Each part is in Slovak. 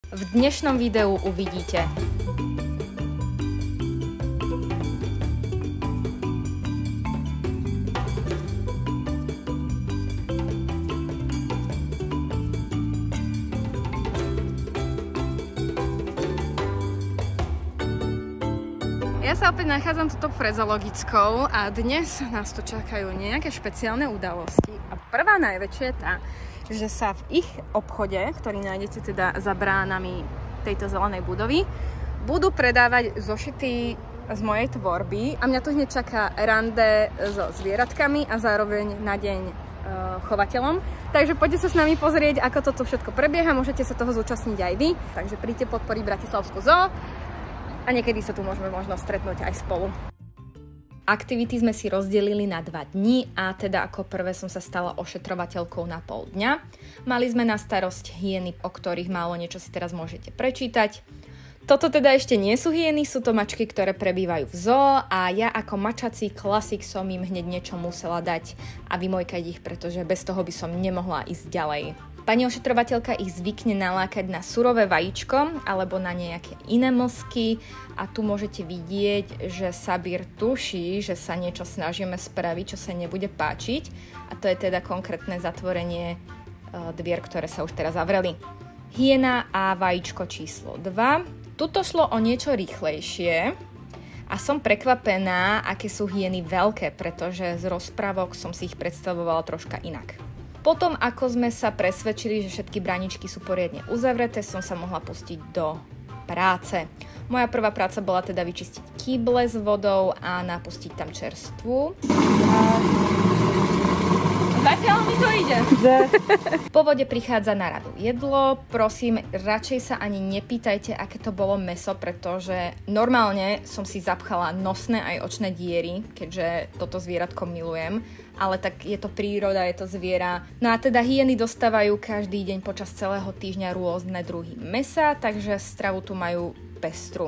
v dnešnom videu uvidíte. Ja sa opäť nachádzam tuto pred zoologickou a dnes nás tu čakajú nejaké špeciálne udalosti. A prvá najväčšia je tá, že sa v ich obchode, ktorý nájdete teda za bránami tejto zelenej budovy, budú predávať zošity z mojej tvorby. A mňa tu hneď čaká rande so zvieratkami a zároveň na deň chovateľom. Takže poďte sa s nami pozrieť, ako toto všetko prebieha. Môžete sa toho zúčastniť aj vy. Takže príďte podporiť Bratislavskú zoo. A niekedy sa tu môžeme možno stretnúť aj spolu. Aktivity sme si rozdelili na 2 dni a teda ako prvé som sa stala ošetrovateľkou na pol dňa. Mali sme na starosť hyeny, o ktorých málo niečo si teraz môžete prečítať. Toto teda ešte nie sú hyeny, sú to mačky, ktoré prebývajú v zoo a ja ako mačací klasik som im hneď niečo musela dať a vymojkať ich, pretože bez toho by som nemohla ísť ďalej. Pani ošetrovateľka ich zvykne nalákať na surové vajíčko alebo na nejaké iné mlsky a tu môžete vidieť, že Sabír tuší, že sa niečo snažíme spraviť, čo sa nebude páčiť a to je teda konkrétne zatvorenie dvier, ktoré sa už teraz zavreli. Hyena a vajíčko číslo 2. Tuto šlo o niečo rýchlejšie a som prekvapená, aké sú hyeny veľké, pretože z rozprávok som si ich predstavovala troška inak. Potom, ako sme sa presvedčili, že všetky bráničky sú poriadne uzavreté, som sa mohla pustiť do práce. Moja prvá práca bola teda vyčistiť kýble s vodou a napustiť tam čerstvu. Zatiaľ mi to ide. Po vode prichádza na radu jedlo. Prosím, radšej sa ani nepýtajte, aké to bolo mäso, pretože normálne som si zapchala nosné aj očné diery, keďže toto zvieratko milujem. Ale tak je to príroda, je to zviera. No a teda hyeny dostávajú každý deň počas celého týždňa rôzne druhy mäsa, takže stravu tu majú pestru.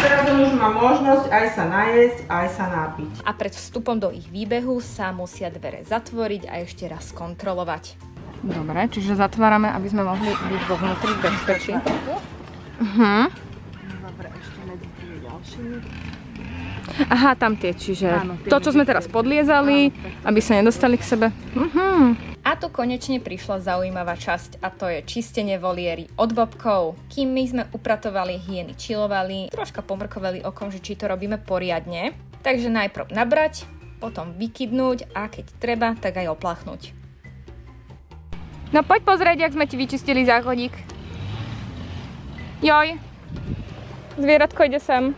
Teraz už má možnosť aj sa najesť, aj sa napiť. A pred vstupom do ich výbehu sa musia dvere zatvoriť a ešte raz kontrolovať. Dobre, čiže zatvárame, aby sme mohli byť vo vnútri v bezpečí. Dobre, ešte medzi tými ďalšími. Aha, tam tie, čiže áno, to, čo sme teraz podliezali, áno, aby sa nedostali k sebe. A tu konečne prišla zaujímavá časť a to je čistenie voliéry od bobkov. Kým my sme upratovali, hyeny čilovali, troška pomrkovali okom, že či to robíme poriadne. Takže najprv nabrať, potom vykydnúť a keď treba, tak aj opláchnuť. No poď pozrieť, jak sme ti vyčistili záchodík. Joj, zvieratko ide sem.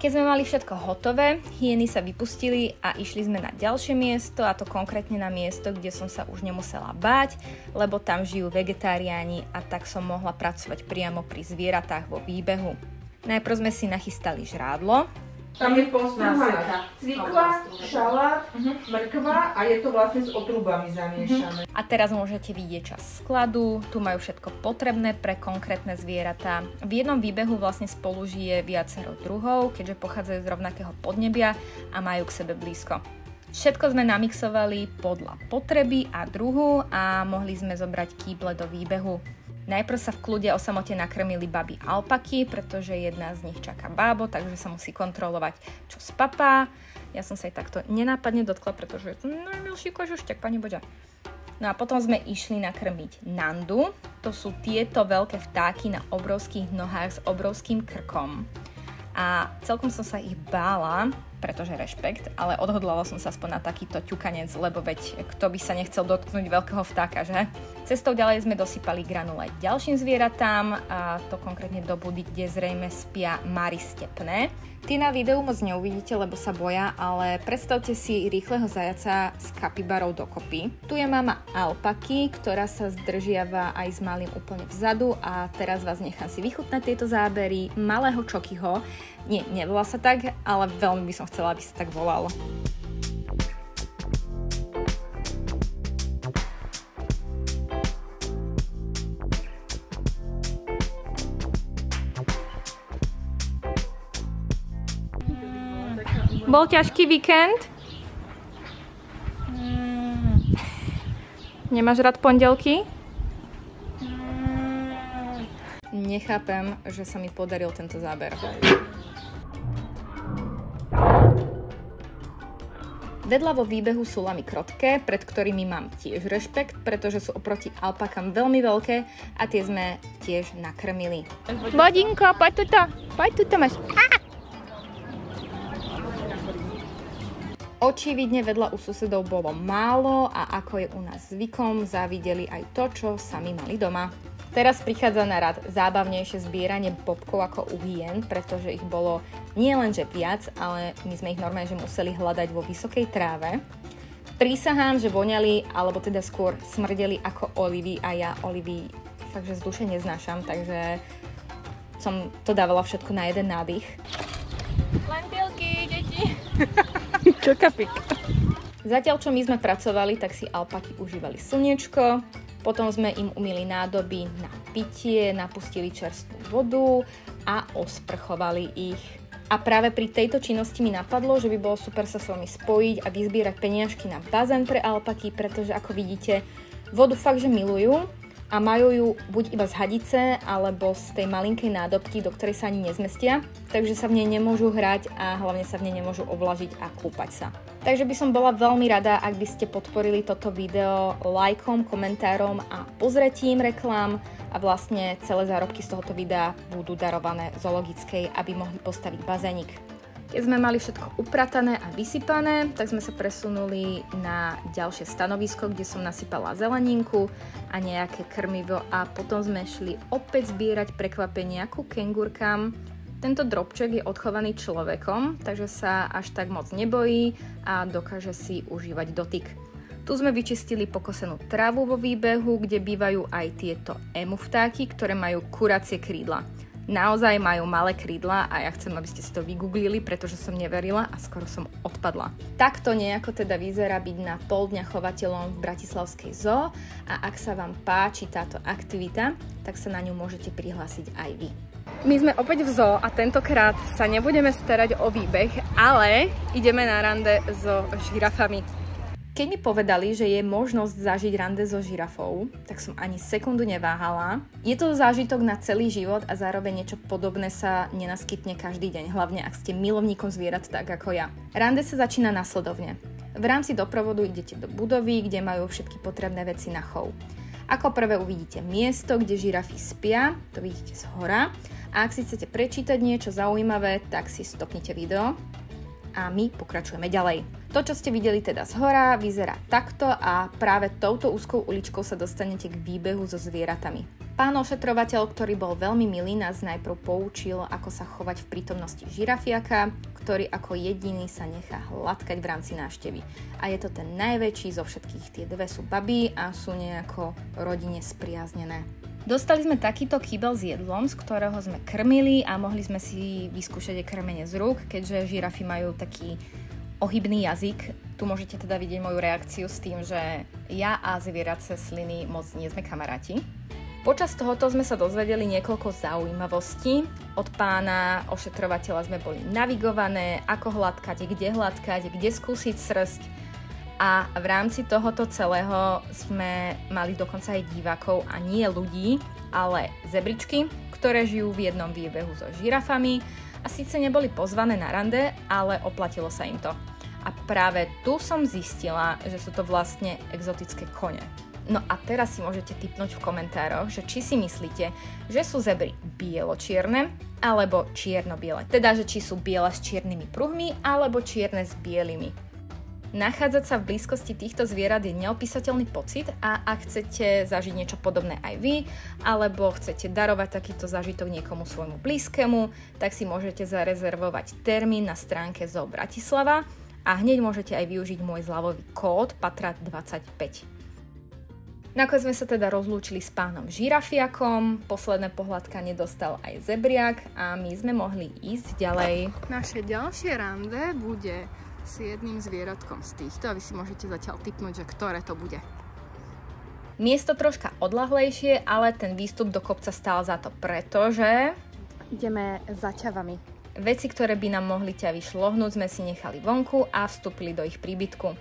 Keď sme mali všetko hotové, hyeny sa vypustili a išli sme na ďalšie miesto, a to konkrétne na miesto, kde som sa už nemusela báť, lebo tam žijú vegetariáni a tak som mohla pracovať priamo pri zvieratách vo výbehu. Najprv sme si nachystali žrádlo. Tam je postrúhaná cvikla, šalát, mrkva a je to vlastne s otrubami zamiešané. A teraz môžete vidieť časť skladu, tu majú všetko potrebné pre konkrétne zvieratá. V jednom výbehu vlastne spolu žije viacero druhov, keďže pochádzajú z rovnakého podnebia a majú k sebe blízko. Všetko sme namixovali podľa potreby a druhu a mohli sme zobrať kýble do výbehu. Najprv sa v kľude o samote nakrmili baby alpaky, pretože jedna z nich čaká bábo, takže sa musí kontrolovať, čo spapá. Ja som sa aj takto nenápadne dotkla, pretože je to najmilší kožušťak, pani Boža. No a potom sme išli nakrmiť nandu. To sú tieto veľké vtáky na obrovských nohách s obrovským krkom. A celkom som sa ich bála, pretože rešpekt, ale odhodlala som sa aspoň na takýto ťukanec, lebo veď kto by sa nechcel dotknúť veľkého vtáka, že? Cestou ďalej sme dosypali granule ďalším zvieratám, a to konkrétne do budy, kde zrejme spia mary stepné. Tí na videu moc neuvidíte, lebo sa boja, ale predstavte si rýchleho zajaca s kapibarou dokopy. Tu je mama alpaky, ktorá sa zdržiava aj s malým úplne vzadu a teraz vás nechám si vychutnať tieto zábery malého Čokyho. Nie, nevolá sa tak, ale veľmi by som chcela, aby sa tak volalo. Bol ťažký víkend? Nemáš rád pondelky? nechápem, že sa mi podaril tento záber. Vedľa vo výbehu sú lamy krotké, pred ktorými mám tiež rešpekt, pretože sú oproti alpakám veľmi veľké a tie sme tiež nakrmili. Bodinko, poď tuto máš. Očividne vedľa u susedov bolo málo a ako je u nás zvykom, závideli aj to, čo sami mali doma. Teraz prichádza na rad zábavnejšie zbieranie bobkov ako u hyen, pretože ich bolo nie len že viac, ale my sme ich normálne že museli hľadať vo vysokej tráve. Prísahám, že voňali, alebo teda skôr smrdeli ako olivy a ja olivy faktže z duše neznášam, takže som to dávala všetko na jeden nádych. Lentilky, deti! Čo kapik? Zatiaľ, čo my sme pracovali, tak si alpaky užívali slniečko. Potom sme im umyli nádoby na pitie, napustili čerstvú vodu a osprchovali ich. A práve pri tejto činnosti mi napadlo, že by bolo super sa s vami spojiť a vyzbierať peniažky na bazén pre alpaky, pretože ako vidíte, vodu fakt že milujú a majú ju buď iba z hadice, alebo z tej malinkej nádobky, do ktorej sa ani nezmestia, takže sa v nej nemôžu hrať a hlavne sa v nej nemôžu ovlažiť a kúpať sa. Takže by som bola veľmi rada, ak by ste podporili toto video lajkom, komentárom a pozretím reklám a vlastne celé zárobky z tohoto videa budú darované zoologickej, aby mohli postaviť bazénik. Keď sme mali všetko upratané a vysypané, tak sme sa presunuli na ďalšie stanovisko, kde som nasypala zeleninku a nejaké krmivo a potom sme šli opäť zbierať prekvapenia ku kengurkám. Tento drobček je odchovaný človekom, takže sa až tak moc nebojí a dokáže si užívať dotyk. Tu sme vyčistili pokosenú trávu vo výbehu, kde bývajú aj tieto emu vtáky, ktoré majú kuracie krídla. Naozaj majú malé krídla a ja chcem, aby ste si to vygooglili, pretože som neverila a skoro som odpadla. Takto nejako teda vyzerá byť na pol dňa chovateľom v bratislavskej zoo a ak sa vám páči táto aktivita, tak sa na ňu môžete prihlásiť aj vy. My sme opäť v zoo a tentokrát sa nebudeme starať o výbeh, ale ideme na rande so žirafami. Keď mi povedali, že je možnosť zažiť rande so žirafou, tak som ani sekundu neváhala. Je to zážitok na celý život a zároveň niečo podobné sa nenaskytne každý deň, hlavne ak ste milovníkom zvierat tak ako ja. Rande sa začína nasledovne. V rámci doprovodu idete do budovy, kde majú všetky potrebné veci na chov. Ako prvé uvidíte miesto, kde žirafy spia, to vidíte zhora. A ak si chcete prečítať niečo zaujímavé, tak si stopnite video a my pokračujeme ďalej. To, čo ste videli teda zhora, vyzerá takto a práve touto úzkou uličkou sa dostanete k výbehu so zvieratami. Pán ošetrovateľ, ktorý bol veľmi milý, nás najprv poučil, ako sa chovať v prítomnosti žirafiaka, ktorý ako jediný sa nechá hladkať v rámci návštevy. A je to ten najväčší zo všetkých, tie dve sú babí a sú nejako rodine spriaznené. Dostali sme takýto kýbel s jedlom, z ktorého sme krmili a mohli sme si vyskúšať aj krmenie z rúk, keďže žirafy majú taký ohybný jazyk. Tu môžete teda vidieť moju reakciu s tým, že ja a zvierace sliny moc nie sme kamaráti. Počas tohoto sme sa dozvedeli niekoľko zaujímavostí. Od pána ošetrovateľa sme boli navigované, ako hladkať, kde skúsiť srsť. A v rámci tohoto celého sme mali dokonca aj divákov a nie ľudí, ale zebričky, ktoré žijú v jednom výbehu so žirafami a síce neboli pozvané na rande, ale oplatilo sa im to. A práve tu som zistila, že sú to vlastne exotické kone. No a teraz si môžete tipnúť v komentároch, že či si myslíte, že sú zebry bielo-čierne alebo čierno-biele. Teda, že či sú biele s čiernymi pruhmi alebo čierne s bielými. Nachádzať sa v blízkosti týchto zvierat je neopísateľný pocit a ak chcete zažiť niečo podobné aj vy, alebo chcete darovať takýto zážitok niekomu svojmu blízkemu, tak si môžete zarezervovať termín na stránke Zoo Bratislava a hneď môžete aj využiť môj zľavový kód PATRA25. Nakoniec sme sa teda rozlúčili s pánom žirafiakom, posledné pohľadkanie dostal aj zebriak a my sme mohli ísť ďalej. Naše ďalšie rande bude s jedným zvieratkom z týchto a vy si môžete zatiaľ tipnúť, že ktoré to bude. Miesto troška odľahlejšie, ale ten výstup do kopca stál za to, pretože ideme za ťavami. Veci, ktoré by nám mohli ťavy šlohnúť, sme si nechali vonku a vstúpili do ich príbytku.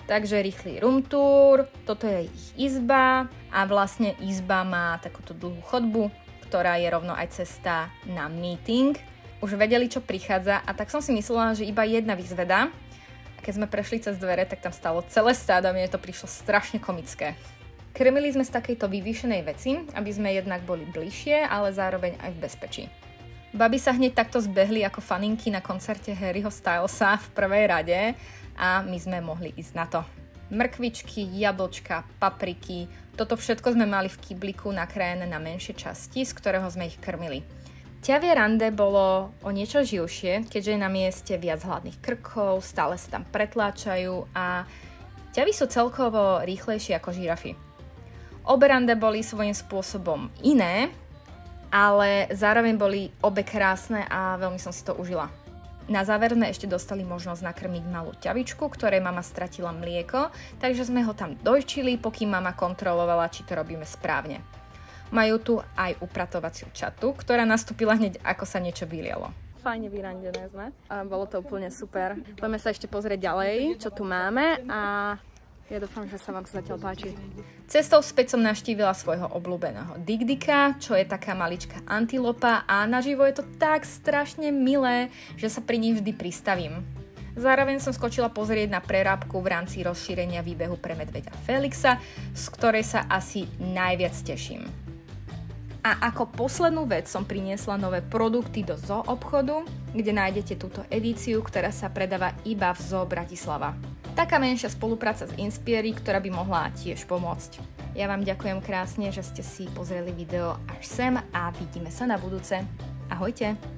Takže rýchly room tour, toto je ich izba a vlastne izba má takúto dlhú chodbu, ktorá je rovno aj cesta na meeting. Už vedeli, čo prichádza a tak som si myslela, že iba jedna vyzveda. A keď sme prešli cez dvere, tak tam stalo celé stádo a mne to prišlo strašne komické. Krmili sme z takejto vyvýšenej veci, aby sme jednak boli bližšie, ale zároveň aj v bezpečí. Baby sa hneď takto zbehli ako faninky na koncerte Harryho Stylesa v prvej rade a my sme mohli ísť na to. Mrkvičky, jablčka, papriky, toto všetko sme mali v kybliku nakrájené na menšie časti, z ktorého sme ich krmili. Ťavie rande bolo o niečo živšie, keďže je na mieste viac hladných krkov, stále sa tam pretláčajú a ťavy sú celkovo rýchlejšie ako žirafy. Obe rande boli svojím spôsobom iné, ale zároveň boli obe krásne a veľmi som si to užila. Na záver sme ešte dostali možnosť nakrmiť malú ťavičku, ktorej mama stratila mlieko, takže sme ho tam dojčili, pokým mama kontrolovala, či to robíme správne. Majú tu aj upratovaciu čatu, ktorá nastúpila hneď, ako sa niečo vylialo. Fajne vyrandené sme a bolo to úplne super. Poďme sa ešte pozrieť ďalej, čo tu máme a ja dúfam, že sa vám zatiaľ páči. Cestou späť som navštívila svojho obľúbeného Dikdika, čo je taká maličká antilopa a naživo je to tak strašne milé, že sa pri nich vždy pristavím. Zároveň som skočila pozrieť na prerábku v rámci rozšírenia výbehu pre medveďa Felixa, z ktorej sa asi najviac teším. A ako poslednú vec som priniesla nové produkty do zoo obchodu, kde nájdete túto edíciu, ktorá sa predáva iba v Zoo Bratislava. Taká menšia spolupráca s Inspieri, ktorá by mohla tiež pomôcť. Ja vám ďakujem krásne, že ste si pozreli video až sem a vidíme sa na budúce. Ahojte!